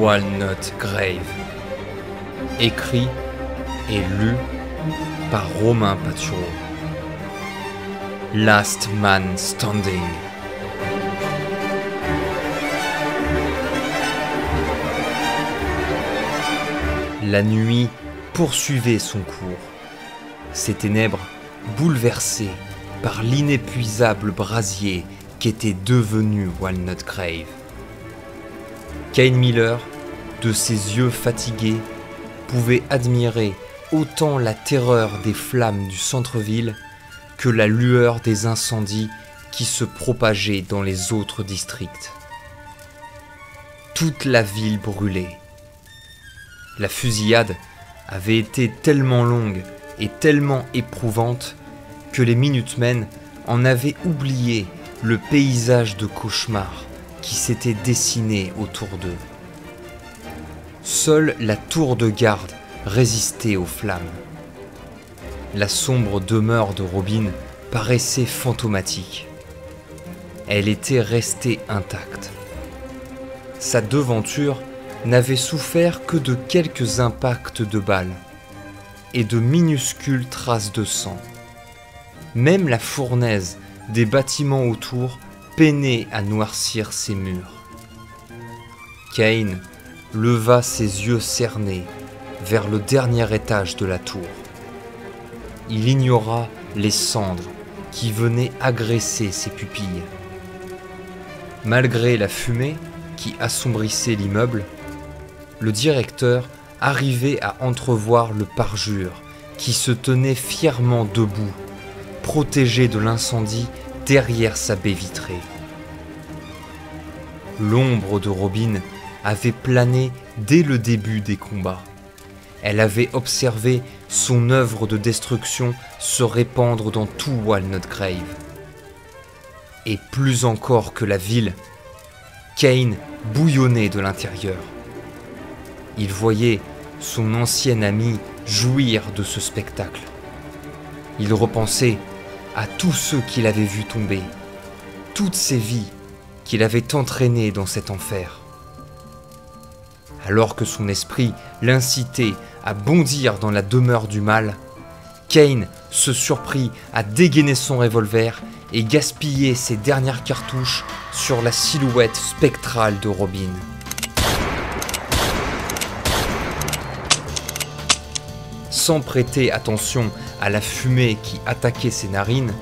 Walnut Grave. Écrit et lu par Romain Patureau. Last Man Standing. La nuit poursuivait son cours. Ses ténèbres bouleversées par l'inépuisable brasier qu'était devenu Walnut Grave. Kane Miller, de ses yeux fatigués, pouvait admirer autant la terreur des flammes du centre-ville que la lueur des incendies qui se propageaient dans les autres districts. Toute la ville brûlait. La fusillade avait été tellement longue et tellement éprouvante que les Minutemen en avaient oublié le paysage de cauchemar qui s'était dessiné autour d'eux. Seule la tour de garde résistait aux flammes. La sombre demeure de Robin paraissait fantomatique. Elle était restée intacte. Sa devanture n'avait souffert que de quelques impacts de balles et de minuscules traces de sang. Même la fournaise des bâtiments autour peinait à noircir ses murs. Kane leva ses yeux cernés vers le dernier étage de la tour. Il ignora les cendres qui venaient agresser ses pupilles. Malgré la fumée qui assombrissait l'immeuble, le directeur arrivait à entrevoir le parjure qui se tenait fièrement debout, protégé de l'incendie derrière sa baie vitrée. L'ombre de Robin avait plané dès le début des combats. Elle avait observé son œuvre de destruction se répandre dans tout Walnut Grave. Et plus encore que la ville, Kane bouillonnait de l'intérieur. Il voyait son ancien ami jouir de ce spectacle. Il repensait à tous ceux qu'il avait vus tomber, toutes ces vies qu'il avait entraînées dans cet enfer. Alors que son esprit l'incitait à bondir dans la demeure du mal, Kane se surprit à dégainer son revolver et gaspiller ses dernières cartouches sur la silhouette spectrale de Robin. Sans prêter attention à la fumée qui attaquait ses narines,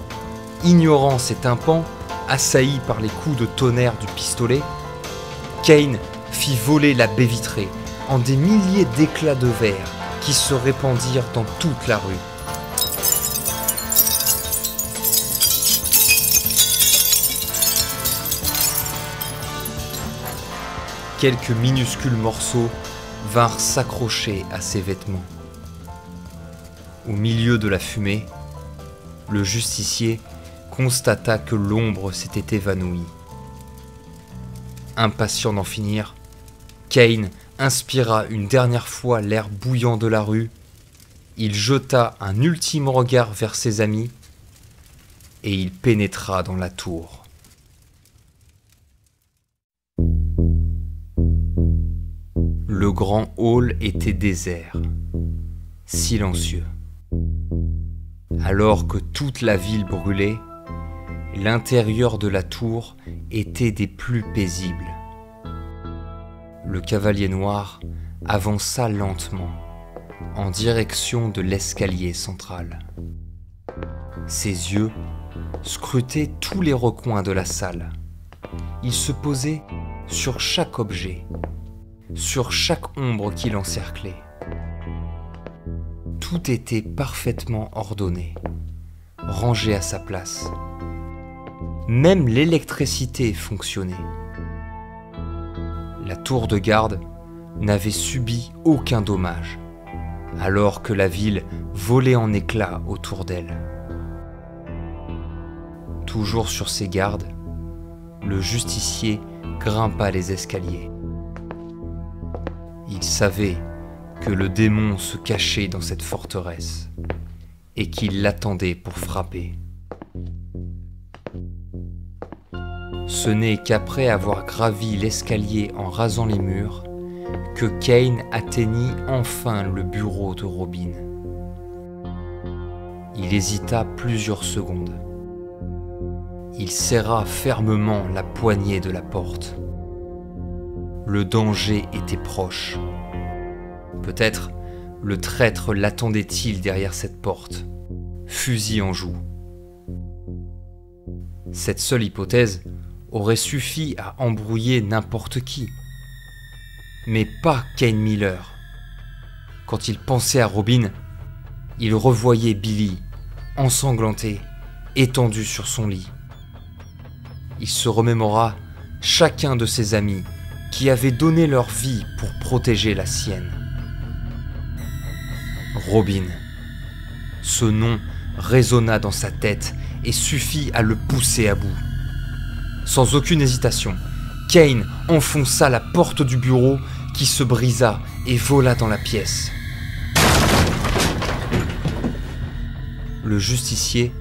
ignorant ses tympans assaillis par les coups de tonnerre du pistolet, Kane fit voler la baie vitrée en des milliers d'éclats de verre qui se répandirent dans toute la rue. Quelques minuscules morceaux vinrent s'accrocher à ses vêtements. Au milieu de la fumée, le justicier constata que l'ombre s'était évanouie. Impatient d'en finir, Kane inspira une dernière fois l'air bouillant de la rue, il jeta un ultime regard vers ses amis et il pénétra dans la tour. Le grand hall était désert, silencieux. Alors que toute la ville brûlait, l'intérieur de la tour était des plus paisibles. Le cavalier noir avança lentement en direction de l'escalier central. Ses yeux scrutaient tous les recoins de la salle. Il se posait sur chaque objet, sur chaque ombre qui l'encerclait. Tout était parfaitement ordonné, rangé à sa place. Même l'électricité fonctionnait. La tour de garde n'avait subi aucun dommage, alors que la ville volait en éclats autour d'elle. Toujours sur ses gardes, le justicier grimpa les escaliers. Il savait que le démon se cachait dans cette forteresse et qu'il l'attendait pour frapper. Ce n'est qu'après avoir gravi l'escalier en rasant les murs que Kane atteignit enfin le bureau de Robin. Il hésita plusieurs secondes. Il serra fermement la poignée de la porte. Le danger était proche. Peut-être le traître l'attendait-il derrière cette porte, fusil en joue. Cette seule hypothèse aurait suffi à embrouiller n'importe qui. Mais pas Kane Miller. Quand il pensait à Robin, il revoyait Billy, ensanglanté, étendu sur son lit. Il se remémora chacun de ses amis qui avaient donné leur vie pour protéger la sienne. Robin. Ce nom résonna dans sa tête et suffit à le pousser à bout. Sans aucune hésitation, Kane enfonça la porte du bureau qui se brisa et vola dans la pièce. Le justicier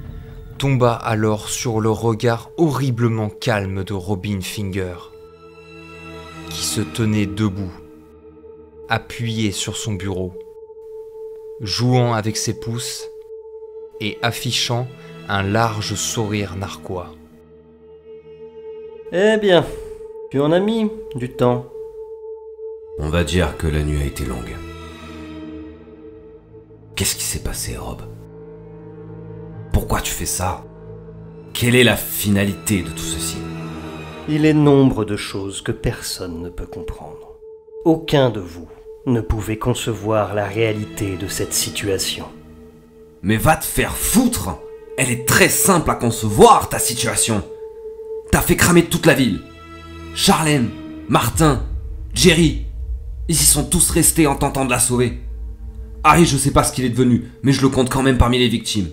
tomba alors sur le regard horriblement calme de Robin Finger, qui se tenait debout, appuyé sur son bureau, jouant avec ses pouces et affichant un large sourire narquois. Eh bien, tu en as mis du temps. On va dire que la nuit a été longue. Qu'est-ce qui s'est passé, Rob? Pourquoi tu fais ça? Quelle est la finalité de tout ceci? Il est nombre de choses que personne ne peut comprendre. Aucun de vous ne pouvait concevoir la réalité de cette situation. Mais va te faire foutre! Elle est très simple à concevoir, ta situation. T'as fait cramer toute la ville. Charlène, Martin, Jerry, ils y sont tous restés en tentant de la sauver. Harry, je sais pas ce qu'il est devenu, mais je le compte quand même parmi les victimes.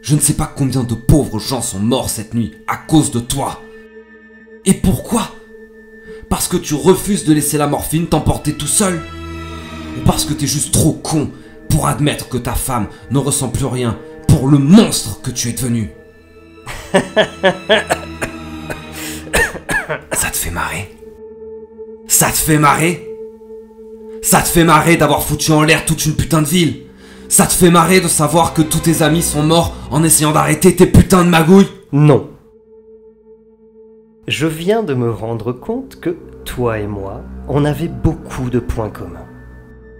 Je ne sais pas combien de pauvres gens sont morts cette nuit à cause de toi. Et pourquoi? Parce que tu refuses de laisser la morphine t'emporter tout seul? Ou parce que t'es juste trop con pour admettre que ta femme ne ressent plus rien pour le monstre que tu es devenu? Ça te fait marrer? Ça te fait marrer? Ça te fait marrer d'avoir foutu en l'air toute une putain de ville? Ça te fait marrer de savoir que tous tes amis sont morts en essayant d'arrêter tes putains de magouilles? Non. Je viens de me rendre compte que toi et moi, on avait beaucoup de points communs.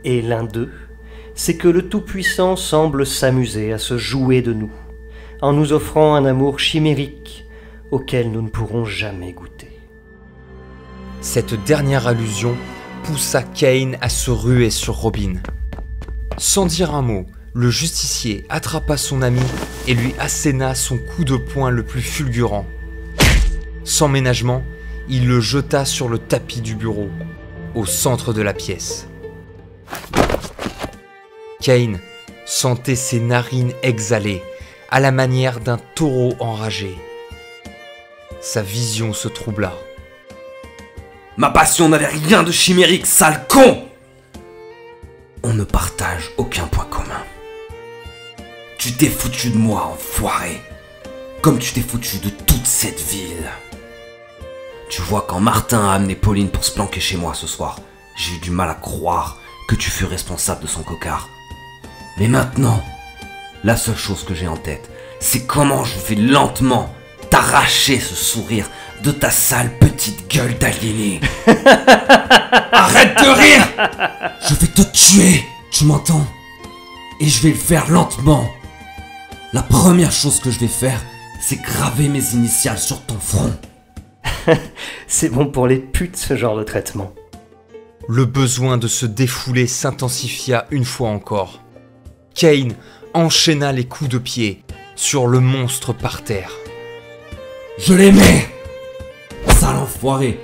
Et l'un d'eux, c'est que le Tout-Puissant semble s'amuser à se jouer de nous, en nous offrant un amour chimérique auquel nous ne pourrons jamais goûter. Cette dernière allusion poussa Kane à se ruer sur Robin. Sans dire un mot, le justicier attrapa son ami et lui asséna son coup de poing le plus fulgurant. Sans ménagement, il le jeta sur le tapis du bureau, au centre de la pièce. Kane sentait ses narines exhaler, à la manière d'un taureau enragé. Sa vision se troubla. Ma passion n'avait rien de chimérique, sale con! On ne partage aucun point commun. Tu t'es foutu de moi, enfoiré. Comme tu t'es foutu de toute cette ville. Tu vois, quand Martin a amené Pauline pour se planquer chez moi ce soir, j'ai eu du mal à croire que tu fus responsable de son cocard. Mais maintenant, la seule chose que j'ai en tête, c'est comment je vais lentement t'arracher ce sourire de ta sale petite gueule d'aliéné. Arrête de rire! Je vais te tuer, tu m'entends? Et je vais le faire lentement. La première chose que je vais faire, c'est graver mes initiales sur ton front. C'est bon pour les putes, ce genre de traitement. Le besoin de se défouler s'intensifia une fois encore. Kane enchaîna les coups de pied sur le monstre par terre. Je l'aimais! Sale enfoiré!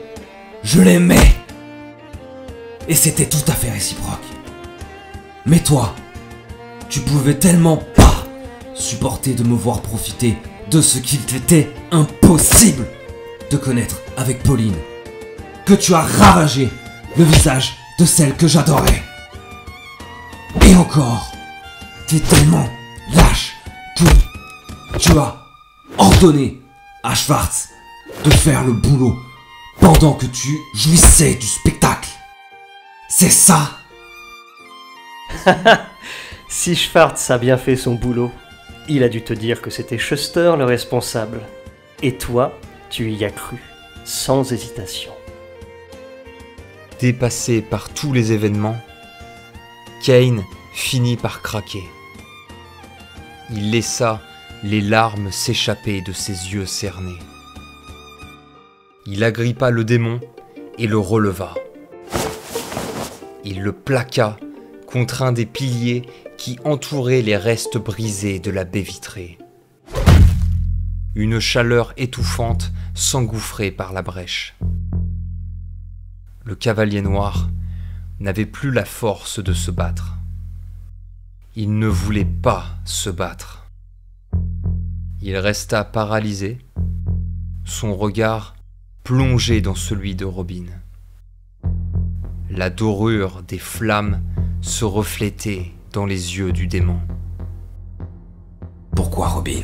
Je l'aimais! Et c'était tout à fait réciproque. Mais toi, tu pouvais tellement pas supporter de me voir profiter de ce qu'il t'était impossible de connaître avec Pauline, que tu as ravagé le visage de celle que j'adorais. Et encore, t'es tellement lâche que tu as ordonné à Schwartz de faire le boulot pendant que tu jouissais du spectacle. C'est ça! Si Schwartz a bien fait son boulot, il a dû te dire que c'était Schuster le responsable. Et toi, tu y as cru, sans hésitation. Dépassé par tous les événements, Kane finit par craquer. Il laissa les larmes s'échapper de ses yeux cernés. Il agrippa le démon et le releva. Il le plaqua contre un des piliers qui entouraient les restes brisés de la baie vitrée. Une chaleur étouffante s'engouffrait par la brèche. Le cavalier noir n'avait plus la force de se battre. Il ne voulait pas se battre. Il resta paralysé, son regard plongé dans celui de Robin. La dorure des flammes se reflétait dans les yeux du démon. Pourquoi, Robin?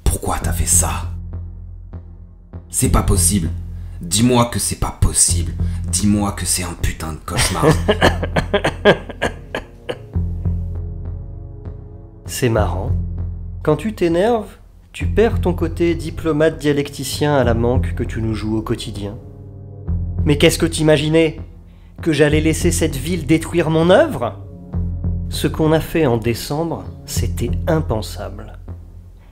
Pourquoi t'as fait ça? C'est pas possible. Dis-moi que c'est pas possible. Dis-moi que c'est un putain de cauchemar. C'est marrant. Quand tu t'énerves, tu perds ton côté diplomate dialecticien à la manque que tu nous joues au quotidien. Mais qu'est-ce que t'imaginais? Que j'allais laisser cette ville détruire mon œuvre? Ce qu'on a fait en décembre, c'était impensable.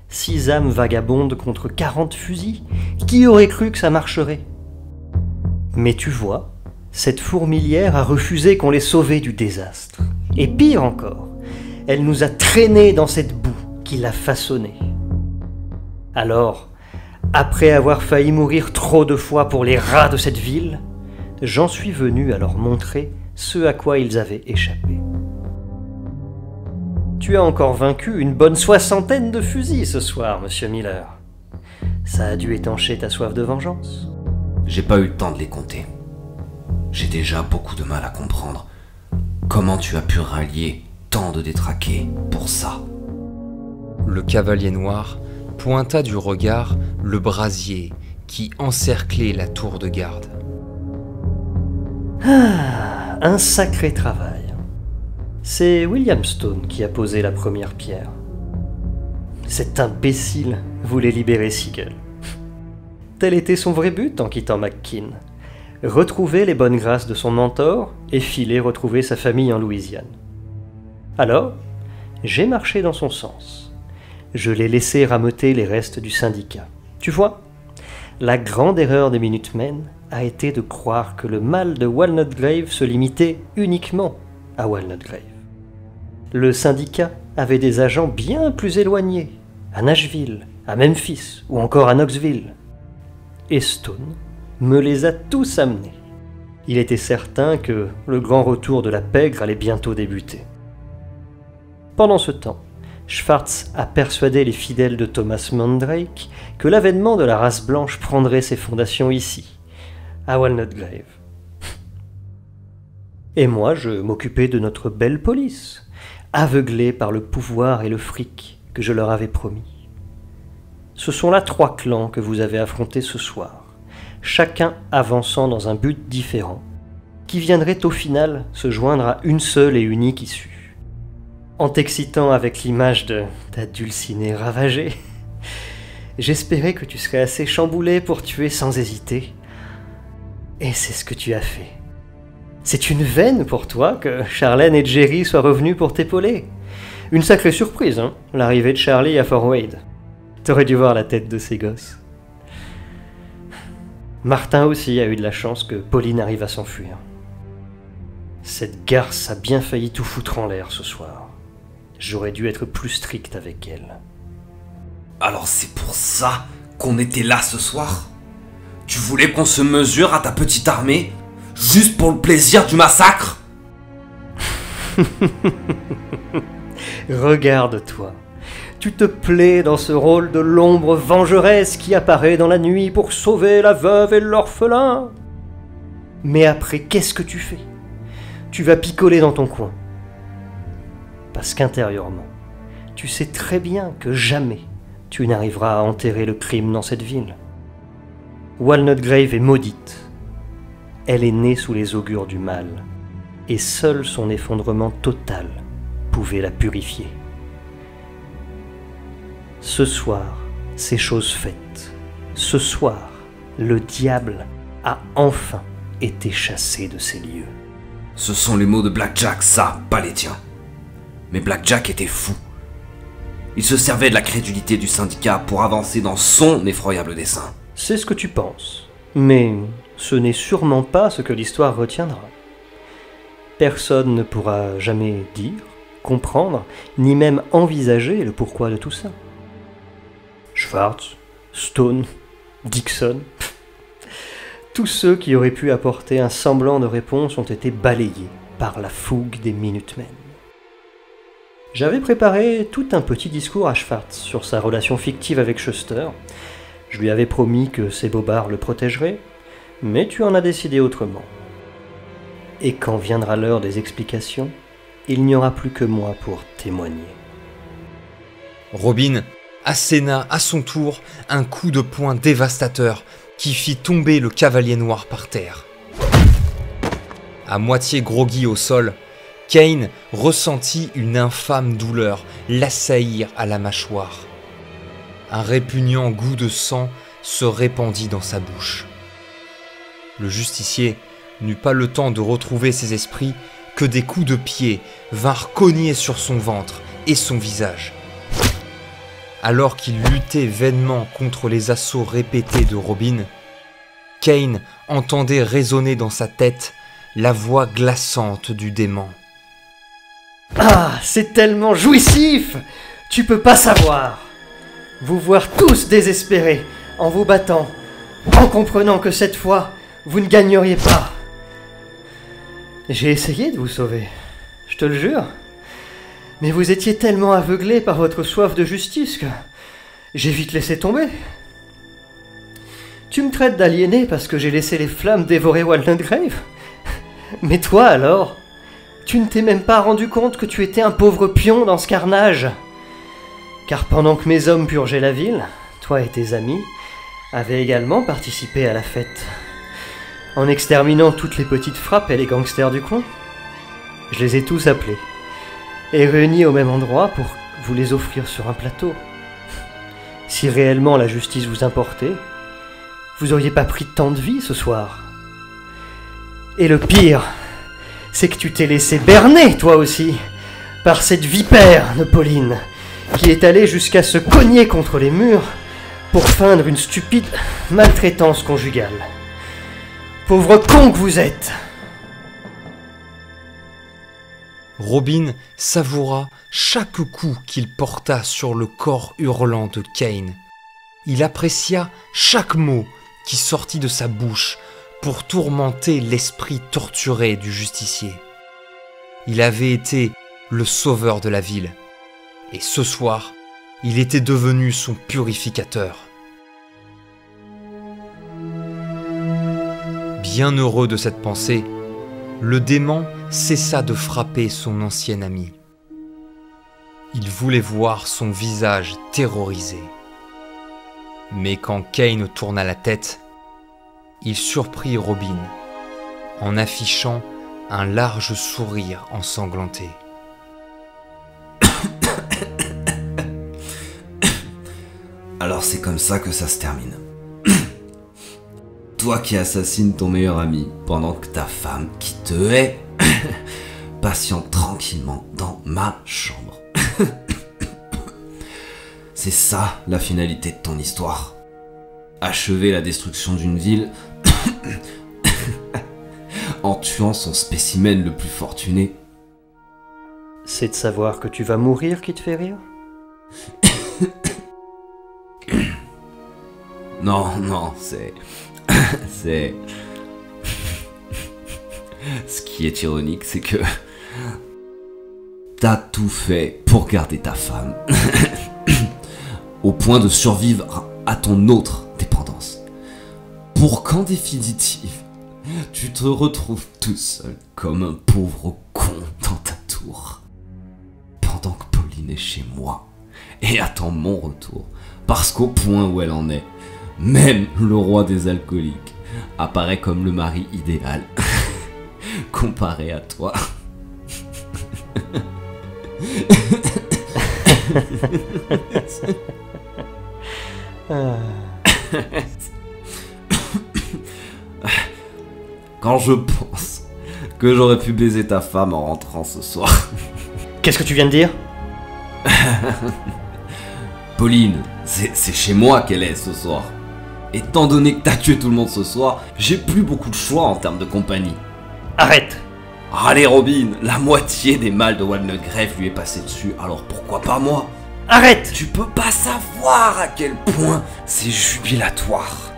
6 âmes vagabondes contre 40 fusils, qui aurait cru que ça marcherait? Mais tu vois, cette fourmilière a refusé qu'on les sauvait du désastre. Et pire encore, elle nous a traînés dans cette boue qui l'a façonnée. Alors, après avoir failli mourir trop de fois pour les rats de cette ville, j'en suis venu à leur montrer ce à quoi ils avaient échappé. Tu as encore vaincu une bonne 60aine de fusils ce soir, monsieur Miller. Ça a dû étancher ta soif de vengeance. J'ai pas eu le temps de les compter. J'ai déjà beaucoup de mal à comprendre comment tu as pu rallier tant de détraqués pour ça. Le cavalier noir pointa du regard le brasier qui encerclait la tour de garde. Ah, un sacré travail. C'est William Stone qui a posé la première pierre. Cet imbécile voulait libérer Siegel. Tel était son vrai but en quittant McKean. Retrouver les bonnes grâces de son mentor et filer retrouver sa famille en Louisiane. Alors, j'ai marché dans son sens. Je l'ai laissé rameuter les restes du syndicat. Tu vois, la grande erreur des Minutemen a été de croire que le mal de Walnut Grave se limitait uniquement à Walnut Grave. Le syndicat avait des agents bien plus éloignés, à Nashville, à Memphis ou encore à Knoxville. Et Stone me les a tous amenés. Il était certain que le grand retour de la pègre allait bientôt débuter. Pendant ce temps, Schwartz a persuadé les fidèles de Thomas Mandrake que l'avènement de la race blanche prendrait ses fondations ici, à Walnut Grave. Et moi, je m'occupais de notre belle police, aveuglés par le pouvoir et le fric que je leur avais promis. Ce sont là 3 clans que vous avez affrontés ce soir, chacun avançant dans un but différent, qui viendrait au final se joindre à une seule et unique issue. En t'excitant avec l'image de ta dulcinée ravagée, j'espérais que tu serais assez chamboulé pour tuer sans hésiter. Et c'est ce que tu as fait. C'est une veine pour toi que Charlène et Jerry soient revenus pour t'épauler. Une sacrée surprise, hein, l'arrivée de Charlie à Fort Wade. T'aurais dû voir la tête de ces gosses. Martin aussi a eu de la chance que Pauline arrive à s'enfuir. Cette garce a bien failli tout foutre en l'air ce soir. J'aurais dû être plus strict avec elle. Alors c'est pour ça qu'on était là ce soir? Tu voulais qu'on se mesure à ta petite armée? Juste pour le plaisir du massacre? Regarde-toi. Tu te plais dans ce rôle de l'ombre vengeresse qui apparaît dans la nuit pour sauver la veuve et l'orphelin. Mais après, qu'est-ce que tu fais? Tu vas picoler dans ton coin. Parce qu'intérieurement, tu sais très bien que jamais tu n'arriveras à enterrer le crime dans cette ville. Walnut Grave est maudite. Elle est née sous les augures du mal, et seul son effondrement total pouvait la purifier. Ce soir, c'est chose faite. Ce soir, le diable a enfin été chassé de ces lieux. Ce sont les mots de Blackjack, ça, pas les tiens. Mais Blackjack était fou. Il se servait de la crédulité du syndicat pour avancer dans son effroyable dessein. C'est ce que tu penses, mais ce n'est sûrement pas ce que l'histoire retiendra. Personne ne pourra jamais dire, comprendre, ni même envisager le pourquoi de tout ça. Schwartz, Stone, Dixon, tous ceux qui auraient pu apporter un semblant de réponse ont été balayés par la fougue des Minutemen. J'avais préparé tout un petit discours à Schwartz sur sa relation fictive avec Schuster. Je lui avais promis que ses bobards le protégeraient, mais tu en as décidé autrement. Et quand viendra l'heure des explications, il n'y aura plus que moi pour témoigner. Robin asséna à son tour un coup de poing dévastateur qui fit tomber le cavalier noir par terre. À moitié groggy au sol, Kane ressentit une infâme douleur l'assaillir à la mâchoire. Un répugnant goût de sang se répandit dans sa bouche. Le justicier n'eut pas le temps de retrouver ses esprits que des coups de pied vinrent cogner sur son ventre et son visage. Alors qu'il luttait vainement contre les assauts répétés de Robin, Kane entendait résonner dans sa tête la voix glaçante du démon. « Ah, c'est tellement jouissif! Tu peux pas savoir! Vous voir tous désespérés, en vous battant, en comprenant que cette fois, vous ne gagneriez pas. J'ai essayé de vous sauver, je te le jure. Mais vous étiez tellement aveuglés par votre soif de justice que j'ai vite laissé tomber. Tu me traites d'aliéné parce que j'ai laissé les flammes dévorer Waldengrave. Mais toi alors, tu ne t'es même pas rendu compte que tu étais un pauvre pion dans ce carnage. Car pendant que mes hommes purgeaient la ville, toi et tes amis avaient également participé à la fête. En exterminant toutes les petites frappes et les gangsters du coin. Je les ai tous appelés et réunis au même endroit pour vous les offrir sur un plateau. Si réellement la justice vous importait, vous auriez pas pris tant de vie ce soir. Et le pire, c'est que tu t'es laissé berner, toi aussi, par cette vipère de Pauline, qui est allée jusqu'à se cogner contre les murs pour feindre une stupide maltraitance conjugale. Pauvre con que vous êtes! Robin savoura chaque coup qu'il porta sur le corps hurlant de Kane. Il apprécia chaque mot qui sortit de sa bouche pour tourmenter l'esprit torturé du justicier. Il avait été le sauveur de la ville, et ce soir, il était devenu son purificateur. Bien heureux de cette pensée, le démon cessa de frapper son ancien ami. Il voulait voir son visage terrorisé. Mais quand Kane tourna la tête, il surprit Robin en affichant un large sourire ensanglanté. Alors c'est comme ça que ça se termine. Toi qui assassines ton meilleur ami pendant que ta femme, qui te hait, patiente tranquillement dans ma chambre. C'est ça la finalité de ton histoire. Achever la destruction d'une ville en tuant son spécimen le plus fortuné. C'est de savoir que tu vas mourir qui te fait rire? Non, c'est... Ce qui est ironique, c'est que... T'as tout fait pour garder ta femme. Au point de survivre à ton autre dépendance. Pour qu'en définitive, tu te retrouves tout seul comme un pauvre con dans ta tour. Pendant que Pauline est chez moi et attend mon retour. Parce qu'au point où elle en est, même le roi des alcooliques apparaît comme le mari idéal comparé à toi. Quand je pense que j'aurais pu baiser ta femme en rentrant ce soir. Qu'est-ce que tu viens de dire? Pauline, c'est chez moi qu'elle est ce soir. Étant donné que t'as tué tout le monde ce soir, j'ai plus beaucoup de choix en termes de compagnie. Arrête! Allez Robin, la moitié des mâles de Walnut Grove lui est passé dessus, alors pourquoi pas moi? Arrête! Tu peux pas savoir à quel point c'est jubilatoire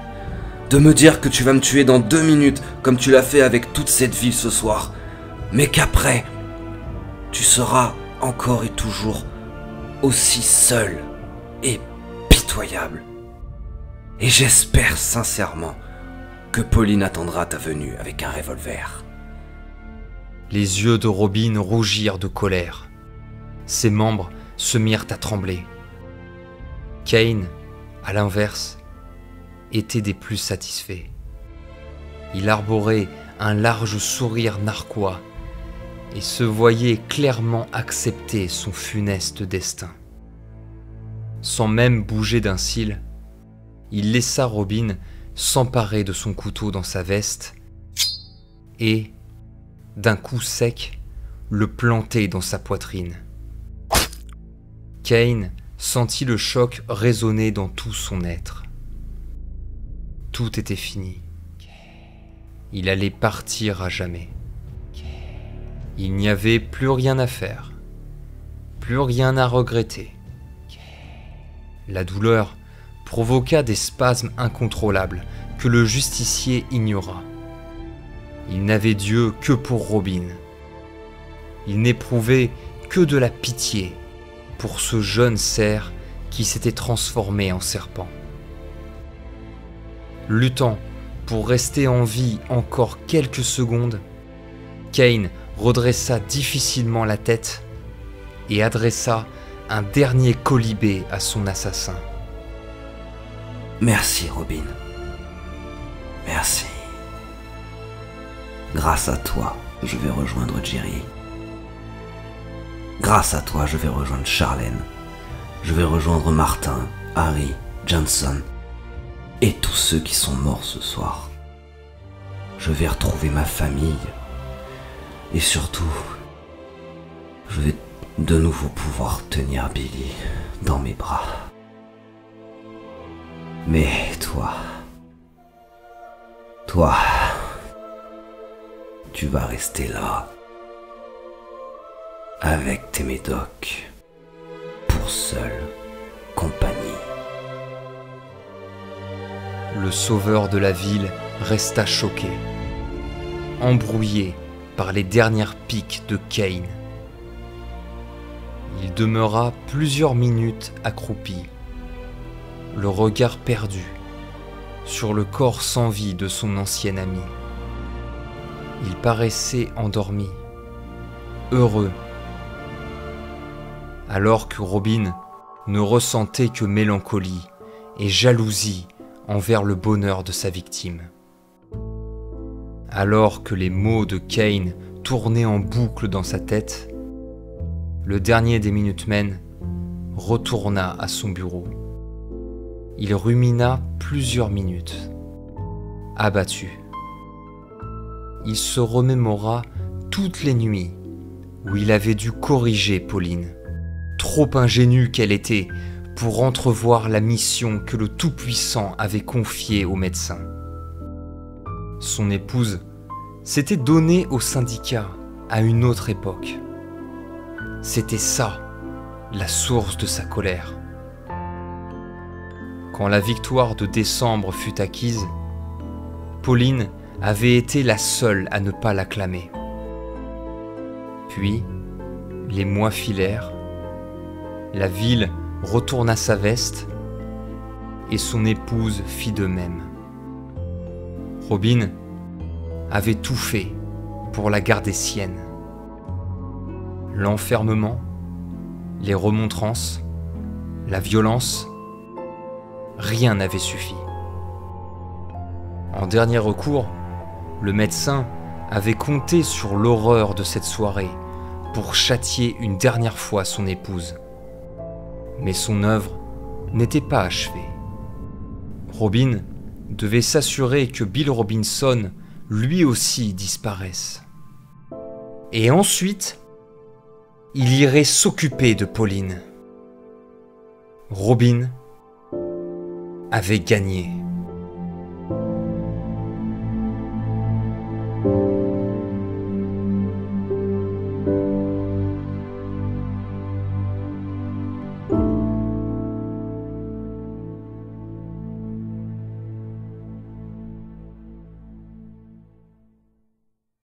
de me dire que tu vas me tuer dans 2 minutes comme tu l'as fait avec toute cette ville ce soir, mais qu'après, tu seras encore et toujours aussi seul et pitoyable. Et j'espère sincèrement que Pauline attendra ta venue avec un revolver. Les yeux de Robin rougirent de colère. Ses membres se mirent à trembler. Kane, à l'inverse, était des plus satisfaits. Il arborait un large sourire narquois et se voyait clairement accepter son funeste destin. Sans même bouger d'un cil, il laissa Robin s'emparer de son couteau dans sa veste et, d'un coup sec, le planter dans sa poitrine. Kane sentit le choc résonner dans tout son être. Tout était fini. Il allait partir à jamais. Il n'y avait plus rien à faire, plus rien à regretter. La douleur provoqua des spasmes incontrôlables que le justicier ignora. Il n'avait d'yeux que pour Robin. Il n'éprouvait que de la pitié pour ce jeune cerf qui s'était transformé en serpent. Luttant pour rester en vie encore quelques secondes, Kane redressa difficilement la tête et adressa un dernier colibé à son assassin. Merci Robin. Merci. Grâce à toi, je vais rejoindre Jerry. Grâce à toi, je vais rejoindre Charlène. Je vais rejoindre Martin, Harry, Johnson et tous ceux qui sont morts ce soir. Je vais retrouver ma famille et surtout, je vais de nouveau pouvoir tenir Billy dans mes bras. Mais toi, tu vas rester là, avec tes médocs, pour seule compagnie. Le sauveur de la ville resta choqué, embrouillé par les dernières piques de Kane. Il demeura plusieurs minutes accroupi, le regard perdu sur le corps sans vie de son ancien ami. Il paraissait endormi, heureux, alors que Robin ne ressentait que mélancolie et jalousie envers le bonheur de sa victime. Alors que les mots de Kane tournaient en boucle dans sa tête, le dernier des Minutemen retourna à son bureau. Il rumina plusieurs minutes, abattu. Il se remémora toutes les nuits où il avait dû corriger Pauline, trop ingénue qu'elle était pour entrevoir la mission que le Tout-Puissant avait confiée au médecin. Son épouse s'était donnée au syndicat à une autre époque. C'était ça, la source de sa colère. Quand la victoire de décembre fut acquise, Pauline avait été la seule à ne pas l'acclamer. Puis, les mois filèrent, la ville retourna sa veste et son épouse fit de même. Robin avait tout fait pour la garder sienne. L'enfermement, les remontrances, la violence, rien n'avait suffi. En dernier recours, le médecin avait compté sur l'horreur de cette soirée pour châtier une dernière fois son épouse. Mais son œuvre n'était pas achevée. Robin devait s'assurer que Bill Robinson lui aussi disparaisse. Et ensuite, il irait s'occuper de Pauline. Robin avait gagné.